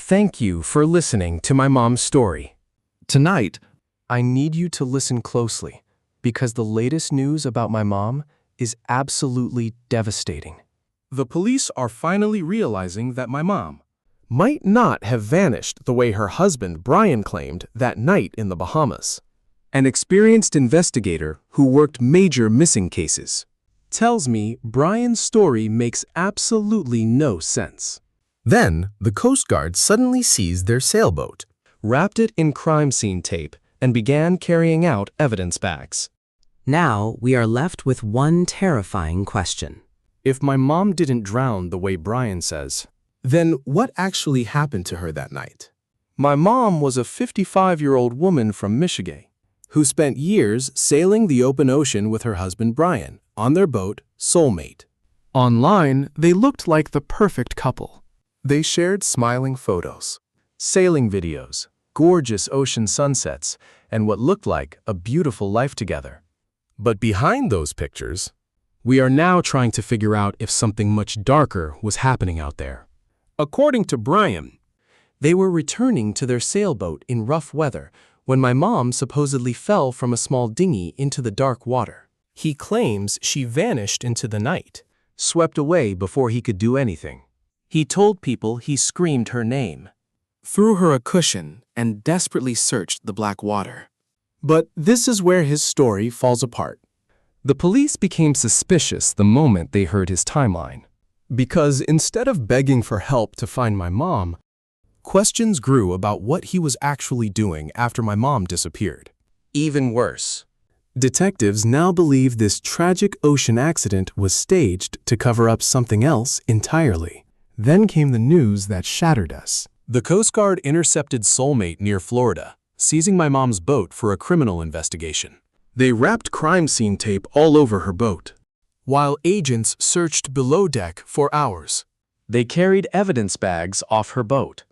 Thank you for listening to my mom's story. Tonight, I need you to listen closely because the latest news about my mom is absolutely devastating. The police are finally realizing that my mom Might not have vanished the way her husband Brian claimed that night in the Bahamas. An experienced investigator who worked major missing cases tells me Brian's story makes absolutely no sense. Then, the Coast Guard suddenly seized their sailboat, wrapped it in crime scene tape, and began carrying out evidence bags. Now we are left with one terrifying question. If my mom didn't drown the way Brian says, then what actually happened to her that night? My mom was a 55-year-old woman from Michigan who spent years sailing the open ocean with her husband Brian on their boat, Soulmate. Online, they looked like the perfect couple. They shared smiling photos, sailing videos, gorgeous ocean sunsets, and what looked like a beautiful life together. But behind those pictures, we are now trying to figure out if something much darker was happening out there. According to Brian, they were returning to their sailboat in rough weather when my mom supposedly fell from a small dinghy into the dark water. He claims she vanished into the night, swept away before he could do anything. He told people he screamed her name, threw her a cushion, and desperately searched the black water. But this is where his story falls apart. The police became suspicious the moment they heard his timeline. Because instead of begging for help to find my mom, questions grew about what he was actually doing after my mom disappeared. Even worse, detectives now believe this tragic ocean accident was staged to cover up something else entirely. Then came the news that shattered us. The Coast Guard intercepted Soulmate near Florida, seizing my mom's boat for a criminal investigation. They wrapped crime scene tape all over her boat, while agents searched below deck for hours. They carried evidence bags off her boat.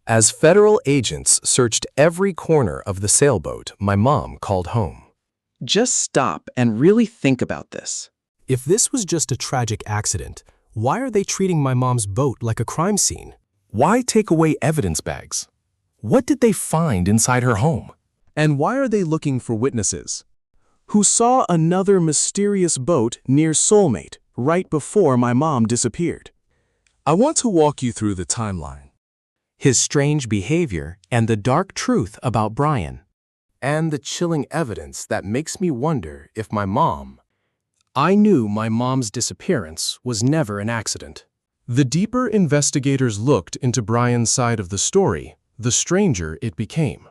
As federal agents searched every corner of the sailboat, my mom called home. Just stop and really think about this. If this was just a tragic accident, why are they treating my mom's boat like a crime scene? Why take away evidence bags? What did they find inside her home? And why are they looking for witnesses who saw another mysterious boat near Soulmate right before my mom disappeared? I want to walk you through the timeline, his strange behavior, and the dark truth about Brian, and the chilling evidence that makes me wonder if I knew my mom's disappearance was never an accident. The deeper investigators looked into Brian's side of the story, the stranger it became.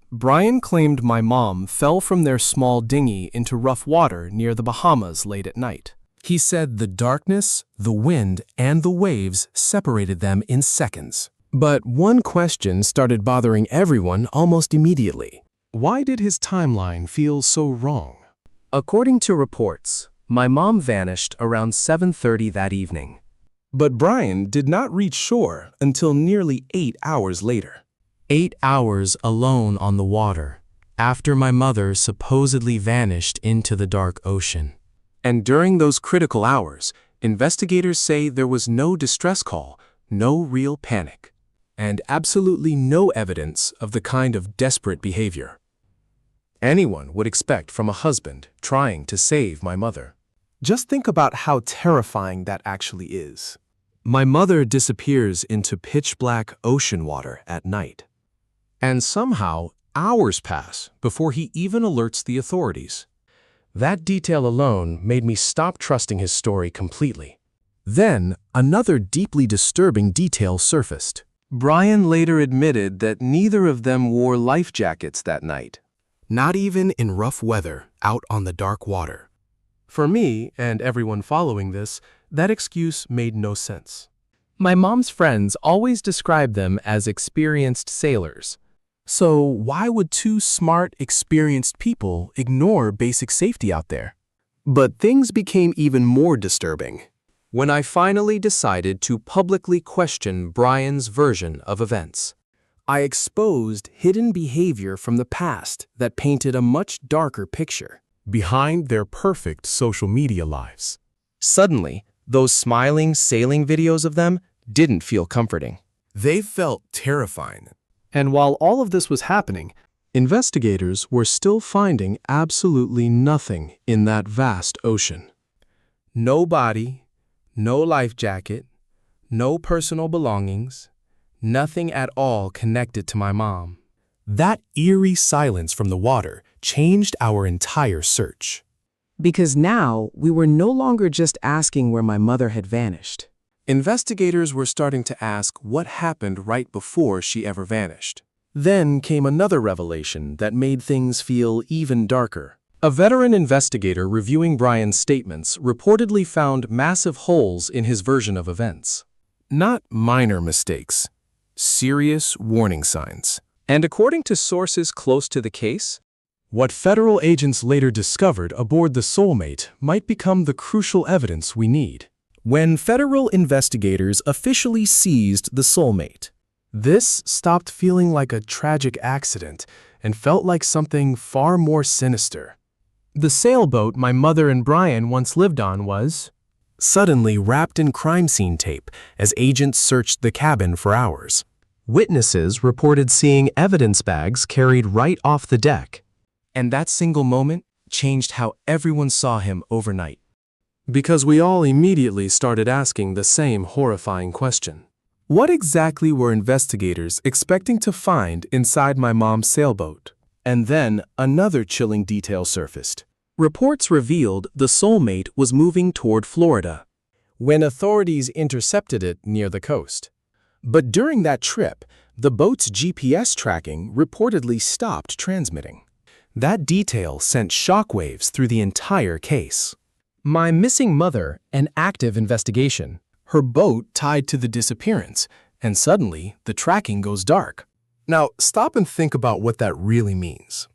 Brian claimed my mom fell from their small dinghy into rough water near the Bahamas late at night. He said the darkness, the wind, and the waves separated them in seconds. But one question started bothering everyone almost immediately. Why did his timeline feel so wrong? According to reports, my mom vanished around 7:30 that evening. But Brian did not reach shore until nearly 8 hours later. 8 hours alone on the water, after my mother supposedly vanished into the dark ocean. And during those critical hours, investigators say there was no distress call, no real panic, and absolutely no evidence of the kind of desperate behavior anyone would expect from a husband trying to save my mother. Just think about how terrifying that actually is. My mother disappears into pitch-black ocean water at night. And somehow, hours pass before he even alerts the authorities. That detail alone made me stop trusting his story completely. Then, another deeply disturbing detail surfaced. Brian later admitted that neither of them wore life jackets that night, not even in rough weather out on the dark water. For me, and everyone following this, that excuse made no sense. My mom's friends always described them as experienced sailors. So why would two smart, experienced people ignore basic safety out there? But things became even more disturbing when I finally decided to publicly question Brian's version of events. I exposed hidden behavior from the past that painted a much darker picture behind their perfect social media lives. Suddenly, those smiling sailing videos of them didn't feel comforting. They felt terrifying. And while all of this was happening, investigators were still finding absolutely nothing in that vast ocean. No body, no life jacket, no personal belongings, nothing at all connected to my mom. That eerie silence from the water changed our entire search. Because now we were no longer just asking where my mother had vanished. Investigators were starting to ask what happened right before she ever vanished. Then came another revelation that made things feel even darker. A veteran investigator reviewing Brian's statements reportedly found massive holes in his version of events. Not minor mistakes, serious warning signs. And according to sources close to the case, what federal agents later discovered aboard the Soulmate might become the crucial evidence we need. When federal investigators officially seized the Soulmate, this stopped feeling like a tragic accident and felt like something far more sinister. The sailboat my mother and Brian once lived on was suddenly wrapped in crime scene tape as agents searched the cabin for hours. Witnesses reported seeing evidence bags carried right off the deck. And that single moment changed how everyone saw him overnight. because we all immediately started asking the same horrifying question. What exactly were investigators expecting to find inside my mom's sailboat? And then another chilling detail surfaced. Reports revealed the Soulmate was moving toward Florida when authorities intercepted it near the coast. But during that trip, the boat's GPS tracking reportedly stopped transmitting. That detail sent shockwaves through the entire case. My missing mother, an active investigation. Her boat tied to the disappearance, and suddenly the tracking goes dark. Now, stop and think about what that really means.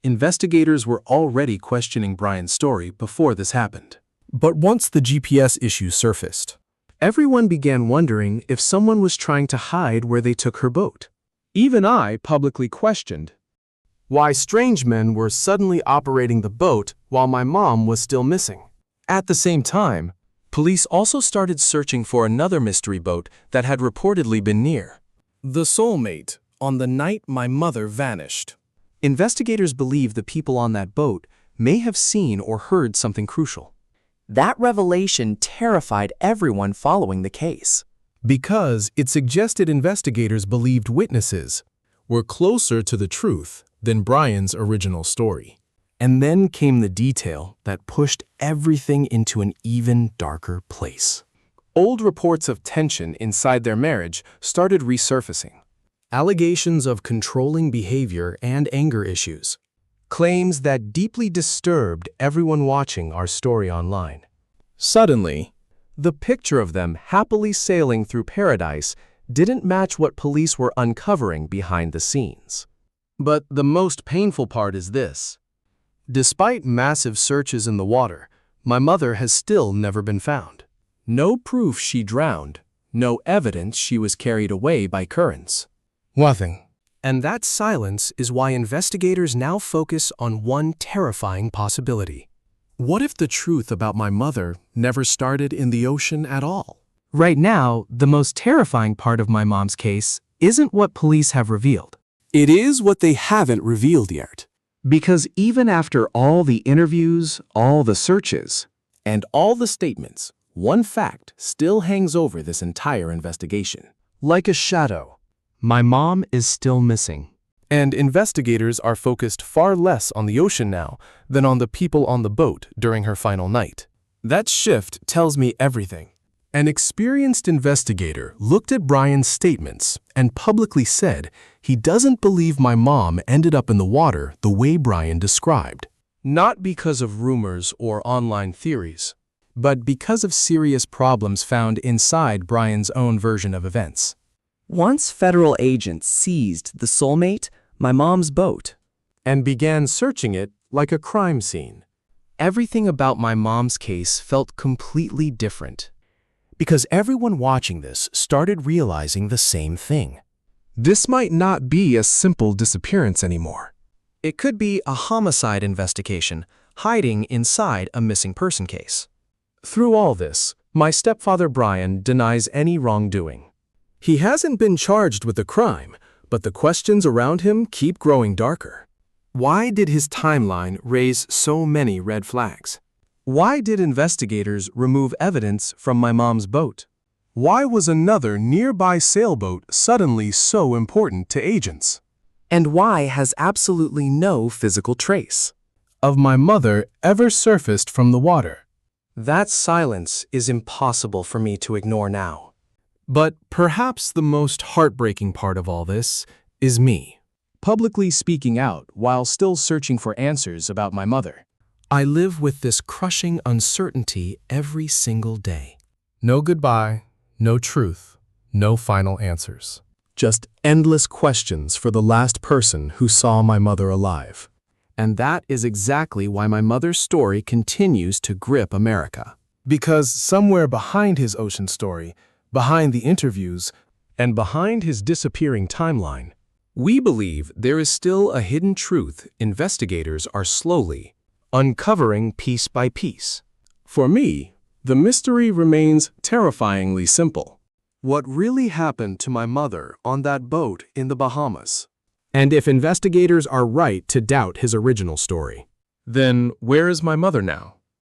Investigators were already questioning Brian's story before this happened. But once the GPS issue surfaced, Everyone began wondering if someone was trying to hide where they took her boat. Even I publicly questioned why strange men were suddenly operating the boat while my mom was still missing. At the same time, police also started searching for another mystery boat that had reportedly been near the Soulmate on the night my mother vanished. investigators believe the people on that boat may have seen or heard something crucial. That revelation terrified everyone following the case. Because it suggested investigators believed witnesses were closer to the truth than Brian's original story. And then came the detail that pushed everything into an even darker place. Old reports of tension inside their marriage started resurfacing. Allegations of controlling behavior and anger issues. Claims that deeply disturbed everyone watching our story online. Suddenly, the picture of them happily sailing through paradise didn't match what police were uncovering behind the scenes. But the most painful part is this. Despite massive searches in the water, my mother has still never been found. No proof she drowned, no evidence she was carried away by currents. Nothing. And that silence is why investigators now focus on one terrifying possibility. What if the truth about my mother never started in the ocean at all? Right now, the most terrifying part of my mom's case isn't what police have revealed. It is what they haven't revealed yet. Because even after all the interviews, all the searches, And all the statements, one fact still hangs over this entire investigation. like a shadow, My mom is still missing. And investigators are focused far less on the ocean now than on the people on the boat during her final night. That shift tells me everything. An experienced investigator looked at Brian's statements and publicly said he doesn't believe my mom ended up in the water the way Brian described. Not because of rumors or online theories, but because of serious problems found inside Brian's own version of events. Once federal agents seized the Soulmate, my mom's boat, And began searching it like a crime scene. Everything about my mom's case felt completely different. Because everyone watching this started realizing the same thing. this might not be a simple disappearance anymore. It could be a homicide investigation hiding inside a missing person case. Through all this, my stepfather Brian denies any wrongdoing. He hasn't been charged with a crime, but the questions around him keep growing darker. Why did his timeline raise so many red flags? Why did investigators remove evidence from my mom's boat? Why was another nearby sailboat suddenly so important to agents? And why has absolutely no physical trace Of my mother ever surfaced from the water? That silence is impossible for me to ignore now. But perhaps the most heartbreaking part of all this is me, publicly speaking out while still searching for answers about my mother. I live with this crushing uncertainty every single day. No goodbye, no truth, no final answers. Just endless questions for the last person who saw my mother alive. And that is exactly why my mother's story continues to grip America. Because somewhere behind his ocean story, behind the interviews, and behind his disappearing timeline, We believe there is still a hidden truth investigators are slowly uncovering piece by piece. for me, the mystery remains terrifyingly simple. What really happened to my mother on that boat in the Bahamas? And if investigators are right to doubt his original story, Then where is my mother now?